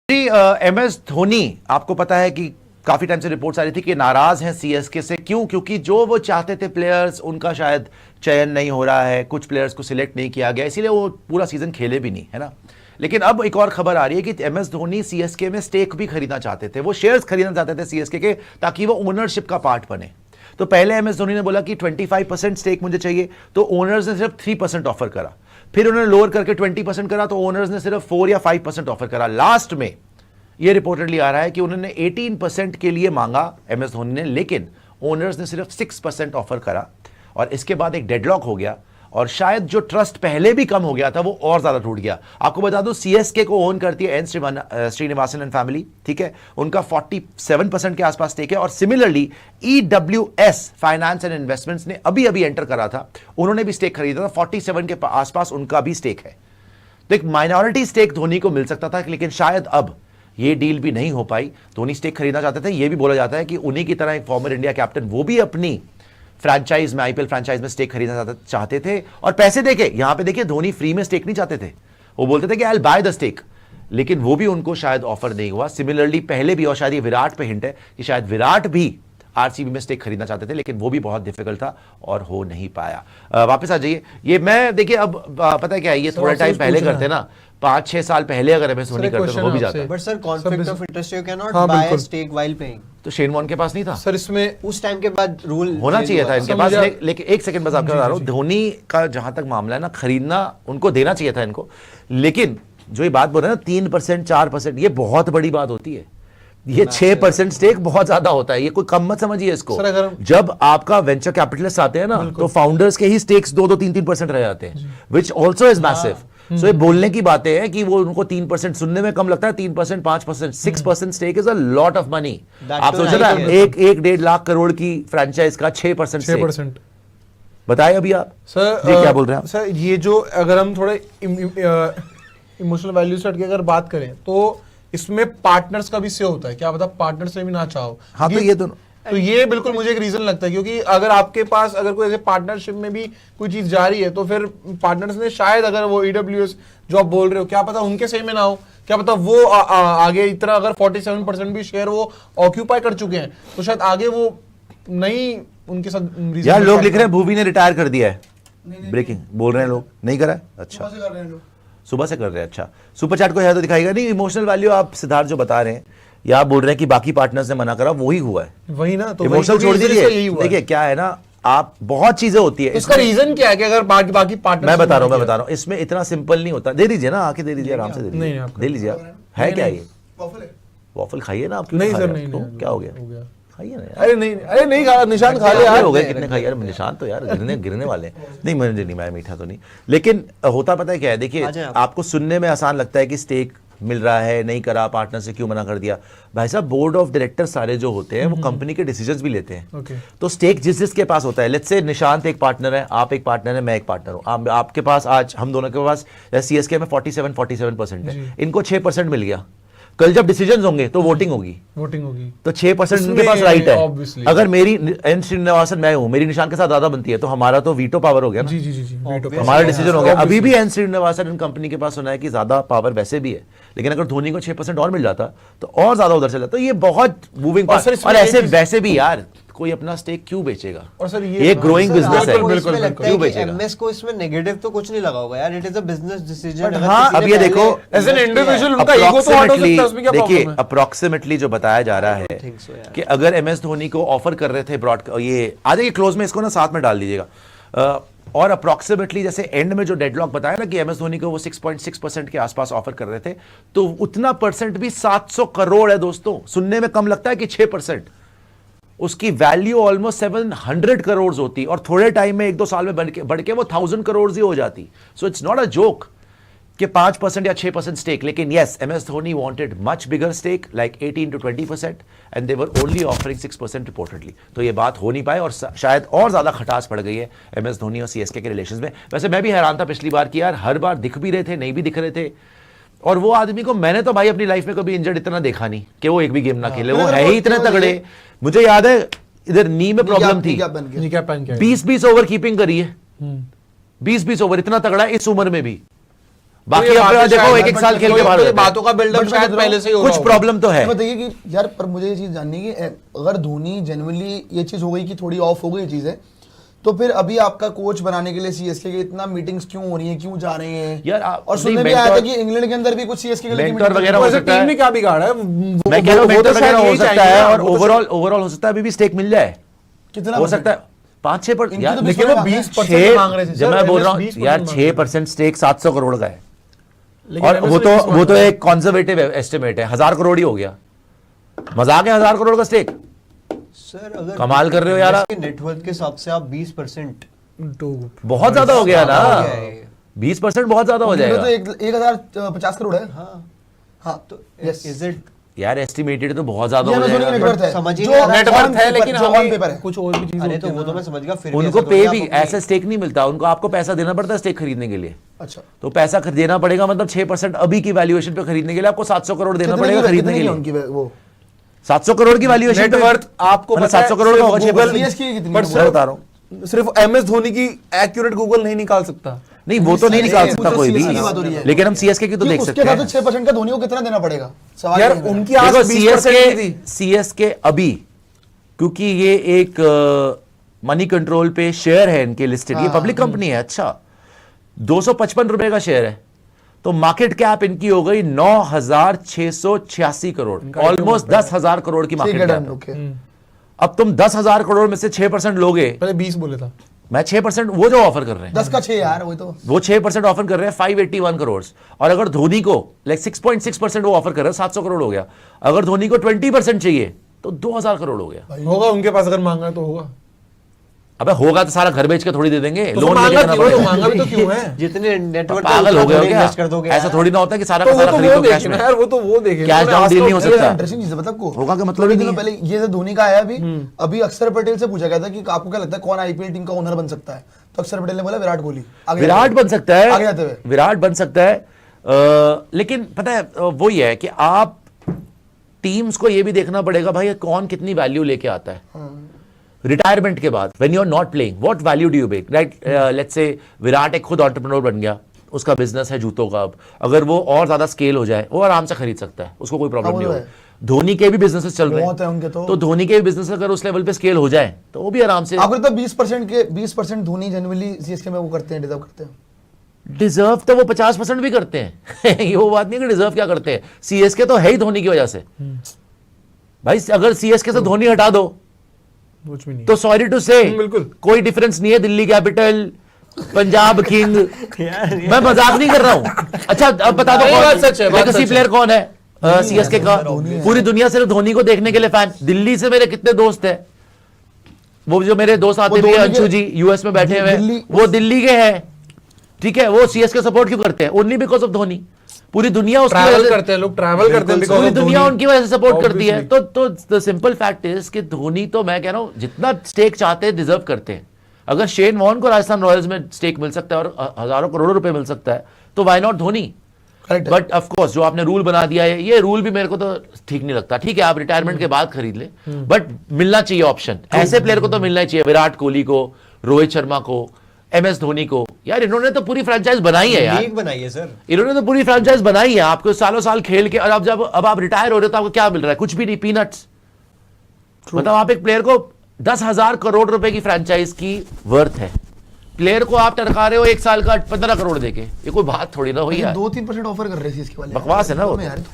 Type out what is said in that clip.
G M S Dhoni, आपको पता है कि काफी टाइम से रिपोर्ट्स आ रही थी कि नाराज हैं सीएसके से। क्यों? क्योंकि जो वो चाहते थे प्लेयर्स, उनका शायद चयन नहीं हो रहा है, कुछ प्लेयर्स को सिलेक्ट नहीं किया गया, इसीलिए वो पूरा सीजन खेले भी नहीं, है ना। लेकिन अब एक और खबर आ रही है कि एम एस धोनी सीएसके में स्टेक भी खरीदना चाहते थे, वो शेयर्स खरीदना चाहते थे सीएसके के, ताकि वो ओनरशिप का पार्ट बने। तो पहले एम एस धोनी ने बोला कि 25% स्टेक मुझे चाहिए, तो ओनर्स ने सिर्फ 3% ऑफर करा। फिर उन्होंने लोअर करके 20% करा, तो ओनर्स ने सिर्फ 4 या 5% ऑफर करा। लास्ट में ये रिपोर्टेडली आ रहा है कि उन्होंने 18% के लिए मांगा एम एस धोनी ने, लेकिन ओनर्स ने सिर्फ 6% ऑफर करा। और इसके बाद एक डेडलॉक हो गया, और शायद जो ट्रस्ट पहले भी कम हो गया था वो और ज्यादा टूट गया। आपको बता दूं, सीएसके को ओन करती है एन श्रीनिवासन एंड फैमिली, ठीक है। उनका 47% के आसपास स्टेक है। और similarly EWS finance and investments ने अभी अभी एंटर करा था, उन्होंने भी स्टेक खरीदा था, 47 के आसपास उनका भी स्टेक है। तो एक माइनॉरिटी स्टेक धोनी को मिल सकता था, लेकिन शायद अब ये डील भी नहीं हो पाई। धोनी स्टेक खरीदना चाहते थे। ये भी बोला जाता है कि उन्हीं की तरह एक फॉर्मर इंडिया कैप्टन, वो भी अपनी फ्रैंचाइज में, आईपीएल फ्रैंचाइज में स्टेक खरीदना चाहते थे, और पैसे देके। यहां पे देखिए, धोनी फ्री में स्टेक नहीं चाहते थे, वो बोलते थे कि I will buy the stake, लेकिन वो भी उनको शायद ऑफर नहीं हुआ। सिमिलरली पहले भी, और शायद ये विराट पे हिंट है कि शायद विराट भी आरसीबी में स्टेक खरीदना चाहते थे, लेकिन वो भी बहुत डिफिकल्ट था और हो नहीं पाया। वापस आ जाइए। ये मैं देखिए, अब पता है क्या है, ये थोड़ा टाइम पहले करते ना, 5-6 साल पहले अगर एमएस धोनी करते तो हो भी जाता। But sir, conflict of interest, you can not buy stake while paying. तो शेन वॉर्न के पास नहीं था सर, इसमें उस टाइम के बाद रूल होना चाहिए था इनके पास। लेकिन एक सेकंड बस आपको बता रहा हूं, धोनी का जहां तक मामला है ना, खरीदना उनको देना चाहिए था इनको। लेकिन जो ये बात बोल रहे हैं ना, 3% 4%, ये बहुत बड़ी बात होती है। ये 6% स्टेक बहुत ज्यादा होता है, ये कोई कम मत समझिए इसको। जब आपका वेंचर कैपिटलिस्ट आते हैं ना, तो फाउंडर्स के ही स्टेक्स 2-3% रह जाते हैं, विच ऑल्सो इज मैसिव। सो ये बोलने की बातें हैं कि वो उनको 3% सुनने में कम लगता है। 3%, 5%, 6% stake is a lot of money. आप सोच रहे हैं 1-1.5 लाख करोड़ की फ्रेंचाइज का 6% बताए अभी आप सर, ये क्या बोल रहे हैं सर? ये जो अगर हम थोड़े इमोशनल वैल्यू से हट के अगर बात करें, तो इसमें पार्टनर्स का भी से होता है। क्या पता पार्टनर्स से भी ना चाहो। हाँ, तो ये दोनों, तो ये बिल्कुल मुझे एक रीजन लगता है, क्योंकि अगर आपके पास अगर कोई ऐसे पार्टनरशिप में भी कोई चीज जा रही है, तो फिर पार्टनर्स ने शायद, अगर वो ईडब्ल्यूएस जो आप बोल रहे हो, क्या पता उनके सही में ना हो, क्या पता वो आगे इतना, अगर 47% भी शेयर वो ऑक्यूपाई कर चुके हैं, तो शायद आगे वो नहीं उनके साथ। यार लोग लिख रहे हैं भूवी ने रिटायर कर दिया है, ब्रेकिंग बोल रहे हैं लोग, नहीं करा है। अच्छा, सुबह से कर रहे हैं। अच्छा, सुपर चैट को है तो दिखाएगा नहीं। इमोशनल वैल्यू आप सिद्धार्थ जो बता रहे हैं, या आप बोल रहे हैं कि बाकी पार्टनर्स ने मना करा, वही हुआ है। वही ना, तो इमोशनल छोड़ दीजिए। देखिए क्या है ना, आप बहुत चीजें होती है, इसका रीजन क्या है कि अगर बाकी पार्टनर, मैं बता रहा हूँ, इसमें इतना सिंपल नहीं होता। दे दीजिए ना, आके दे दीजिए, आराम से दे लीजिए। है क्या ये वॉफल खाइए ना आप? नहीं सर, नहीं, क्या हो गया? खाइए ना। अरे नहीं खा, निशान खा लिया हो गए, कितने खाइए यार? निशान तो यार गिरने वाले। नहीं, मुझे नहीं, मैं मीठा तो नहीं, लेकिन होता पता है क्या है। देखिए, आपको सुनने में आसान लगता है कि स्टेक मिल रहा है, नहीं करा, पार्टनर से क्यों मना कर दिया। भाई साहब, बोर्ड ऑफ डायरेक्टर सारे जो होते हैं वो कंपनी के डिसीजंस भी लेते हैं। तो स्टेक जिसके पास होता है, लेट्स से निशांत एक पार्टनर है, आप एक पार्टनर है, मैं एक पार्टनर हूं, आपके पास आज हम दोनों के पास सीएसके में 47% है, इनको 6% मिल गया। कल जब डिसीजंस होंगे तो वोटिंग होगी, तो 6% इनके पास राइट है। अगर मेरी एन श्रीनिवासन मैं हूं, मेरी निशान के साथ ज्यादा बनती है, तो हमारा तो वीटो पावर हो गया ना। जी, हमारा डिसीजन हो गया। अभी भी एन श्रीनिवासन कंपनी के पास सुना है कि ज्यादा पावर वैसे भी है, लेकिन अगर धोनी को 6% और मिल जाता तो और ज्यादा उधर चला जाता। तो ये बहुत मूविंग पार्ट। और ऐसे वैसे भी यार, कोई अपना स्टेक क्यों बेचेगा? और सर ये ग्रोइंग बिजनेस है, क्यों बेचेगा? एमएस को इसमें नेगेटिव तो कुछ नहीं लगा होगा यार, it is a business decision. हाँ, अब ये देखो, एज एन इंडिविजुअल उनका ईगो तो हट हो सकता है, उसमें क्या प्रॉब्लम है? देखिए, अप्रोक्सीमेटली जो बताया जा रहा है कि अगर एमएस धोनी को ऑफर कर रहे थे ब्रॉडकास्ट, ये आ जाइए क्लोज में, इसको ना साथ में डाल दीजिएगा। और अप्रोक्सीमेटली जैसे एंड में जो डेडलॉक बताया ना कि एमएस धोनी को वो 6.6% के आसपास ऑफर कर रहे थे, तो उतना परसेंट भी 700 करोड़ है दोस्तों। सुनने में कम लगता है कि 6%, उसकी वैल्यू ऑलमोस्ट 700 करोड़ होती, और थोड़े टाइम में 1-2 साल में बढ़ के वो 1000 करोड़ ही हो जाती। So it's not a joke कि 5% या 6% स्टेक। लेकिन yes, MS Dhoni wanted much bigger stake, like 18 to 20%, and they were only offering 6% reportedly. तो ये बात हो नहीं पाए, और शायद और ज्यादा खटास पड़ गई है एमएस धोनी और सीएसके के रिलेशंस में। वैसे मैं भी हैरान था पिछली बार कि यार हर बार दिख भी रहे थे, नहीं भी दिख रहे थे। और वो आदमी को मैंने तो भाई अपनी लाइफ में कभी इंजर्ड इतना देखा नहीं कि वो एक भी गेम ना खेले। वो है ही इतने तगड़े। मुझे याद है इधर नी में प्रॉब्लम थी, 20-20 ओवर कीपिंग करी है, 20-20 ओवर, इतना तगड़ा इस उम्र में भी। बाकी ये अब बातें देखो शायद- एक एक साल खेल के बाहर तो ये रहते हैं। बातों का बिल्डअप बट मैं शायद कह रहा पहले से ही हो कुछ रहा होगा। प्रॉब्लम तो है। बताइए कि यार पर मुझे ये चीज जाननी है कि अगर धोनी जेन्युइनली ये चीज हो गई कि थोड़ी ऑफ हो गई ये चीजें, तो फिर अभी आपका कोच बनाने के लिए सीएसके के इतना मीटिंग्स क्यों हो रही हैं, क्यों जा रहे हैं यार, और सुनने नहीं, में आया था mentor- कि इंग्लैंड के अंदर भी कुछ सीएसके के लिए mentor वगैरह हो वैसे सकता टीम है। ने क्या बिगाड़ा है? मैं कह रहा हूँ वो मेंटर तो वगैरह शायद हो यही सकता चाहेंगे है ना, और वो तो ओवरऑल हो सकता है अभी भी स्टेक मिल जाए, कितना हो percent? सकता है 5-6%। इनकी यार तो लेकिन वो 20% मांग रहे थे जब सर, मैं बोल MS रहा हूँ 20% यार मांग रहे थे। 6% स्टेक 700 करोड़ का है, लेकिन और MS वो ने तो 20 मांगा। एक कंजर्वेटिव एस्टिमेट है, 1000 करोड़ ही हो गया। मजाक है 1000 करोड़ का स्टेक? सर अगर कमाल कर रहे हो यार। नेटवर्थ के हिसाब से आप 20% तो बहुत ज्यादा हो गया ना, हो गया है। 20% बहुत ज्यादा हो उनमें जाएगा। तो 1050 करोड़ है। हाँ हाँ तो yes. इज इट यार एस्टिमेटेड तो बहुत ज्यादा ये हो हमें धोनी का जाएगा। नेटवर्थ है, समझ ही जो नहीं आ रहा। नेटवर्थ on है, paper- लेकिन जो on हमें paper है। कुछ और भी चीजें अरे होती तो हैं वो तो ना। मैं समझ गया, फिर भी उनको ऐसा पे थोड़ी भी आप अपनी- ऐसा स्टेक नहीं मिलता, उनको आपको पैसा देना पड़ता है स्टेक खरीदने के लिए। अच्छा, तो पैसा देना पड़ेगा, मतलब 6% अभी की वैल्यूएशन पे खरीदने के लिए आपको 700 करोड़ देना कितने पड़ेगा की- खरीदने कितने के की लिए। उनकी वो 700 करोड़ की वैल्यूएशन नेटवर्थ आपको पता है, 700 करोड़ का होगा सिर्फ 6%। CSK की कितनी पर है? मैं बता रहा हूँ, सिर्फ एमएस धोनी की एक्यूरेट गूगल नहीं निकाल सकता। नहीं वो तो नहीं निकाल सकता कोई भी, CSK की बात हो रही है। लेकिन हम सीएसके की तो क्यों देख उसके सकते साथ तो हैं। 6% का धोनी को कितना देना पड़ेगा? सवाल यार ये है। उनकी आज देखो 20% थी। सीएसके अभी, क्योंकि ये एक मनी कंट्रोल पे शेयर है इनके लिस्टेड, ये पब्लिक कंपनी है। अच्छा 255 रुपए का शेयर है, तो मार्केट कैप इनकी हो गई 9686 करोड़, ऑलमोस्ट 10,000 करोड़ की ठीक मार्केट है, कैप डन, है। ओके। अब तुम 10,000 करोड़ में से 6% लोगे, पहले 20 बोले था। मैं 6% वो जो ऑफर कर रहे हैं 10 का 6 यार, वही तो। वो 6% ऑफर कर रहे हैं 581 करोड़, और अगर धोनी को लाइक 6.6% वो ऑफर कर रहे हैं 700 करोड़ हो गया। अगर धोनी को 20% चाहिए तो 2000 करोड़ हो गया। होगा उनके पास, अगर मांगा तो होगा। अबे होगा तो सारा घर बेच के थोड़ी दे देंगे, तो लोन मांगा लेके देना क्यों है? तो पड़ेगा। मांगा भी तो क्यों है? जितने नेटवर्क पागल हो गए हो क्या? इन्वेस्ट कर दोगे ऐसा यार। थोड़ी ना होता है कि सारा तो का वो सारा तो खरीद वो दो कैश देखे ना में। यार, वो तो वो देखे। कैश डाउन डील नहीं हो सकता। इंटरेस्टिंग चीज है, पता आपको? होगा का मतलब थोड़े ही दिनों नहीं है। पहले ये जो धोनी का आया अभी अक्षर पटेल से पूछा गया था कि आपको क्या लगता है कौन आईपीएल टीम का ओनर बन सकता है, तो अक्षर पटेल ने बोला विराट कोहली। आगे विराट जाते बन सकता आगे जाते है, हुए। विराट बन सकता है, लेकिन पता है वो ही है कि आप टीम्स को ये भी देखना पड़ेगा भाई कौन कितनी वैल्यू लेके आता है रिटायरमेंट के बाद, when you are not playing what value do you make, right? Let's say Virat एक खुद एंटरप्रेन्योर बन गया, उसका बिजनेस है जूतों का, अब अगर वो और ज्यादा स्केल हो जाए वो आराम से खरीद सकता है, उसको कोई प्रॉब्लम हाँ, नहीं वो होगी। धोनी के भी बिजनेसेस चल रहे बहुत है उनके तो। धोनी के भी बिजनेस अगर उस लेवल पे स्केल हो जाए तो वो भी आराम से आपको लगता है 20% धोनी जनरली सीएसके में वो करते हैं, डिजर्व करते हैं? डिजर्व तो वो 50% भी करते हैं ये वो बात नहीं कि डिजर्व क्या करते हैं, सीएसके तो है ही धोनी की वजह से भाई। अगर सीएसके से धोनी हटा दो कुछ भी नहीं। तो सॉरी टू से बिल्कुल। कोई डिफरेंस नहीं है दिल्ली कैपिटल पंजाब किंग। मैं मजाक नहीं कर रहा हूं। अच्छा अब बता दो ये कौन बात सच है, बात लेगेसी सच प्लेयर कौन है सीएसके का? पूरी दुनिया सिर्फ धोनी को देखने के लिए फैन। दिल्ली से मेरे कितने दोस्त हैं, वो जो मेरे दोस्त आते वो थे धोनी के- अंशु जी यूएस में बैठे हुए दिल्ली- वो दिल्ली के हैं, ठीक है? वो सीएसके सपोर्ट क्यों करते हैं? Only because of Dhoni. पूरी दुनिया उसकी वजह ट्रैवल से- करते हैं लोग, ट्रैवल करते हैं पूरी दुनिया उनकी वजह से सपोर्ट करती है। Obviously. तो द सिंपल फैक्ट इज कि धोनी तो मैं कह रहा हूं जितना स्टेक चाहते हैं डिजर्व करते हैं। अगर शेन वॉर्न को राजस्थान रॉयल्स में स्टेक मिल सकता है और हजारों करोड़ों रुपए मिल सकता है तो why not Dhoni? Correct. But of course जो आपने रूल बना दिया है ये रूल भी मेरे को तो ठीक नहीं लगता। ठीक है आप रिटायरमेंट के बाद खरीद ले, बट मिलना चाहिए ऑप्शन। ऐसे प्लेयर को तो मिलना ही चाहिए, विराट कोहली को, रोहित शर्मा को, एमएस धोनी को। यार इन्होंने तो पूरी फ्रेंचाइज बनाई है यार, लीग बनाई है सर। इन्होंने तो पूरी फ्रेंचाइज बनाई है आपको सालों साल खेल के, और अब आप रिटायर हो रहे हो तो आपको क्या मिल रहा है? कुछ भी नहीं, पीनट्स। मतलब आप एक प्लेयर को 10,000 करोड़ रुपए की फ्रेंचाइज की वर्थ है, प्लेयर को आप टरका रहे हो 1 साल का 15 करोड़ देके, ये कोई बात थोड़ी ना हुई यार। 2-3% ऑफर कर रहे हैं सीएसके वाले। बकवास है ना वो में तो। यार।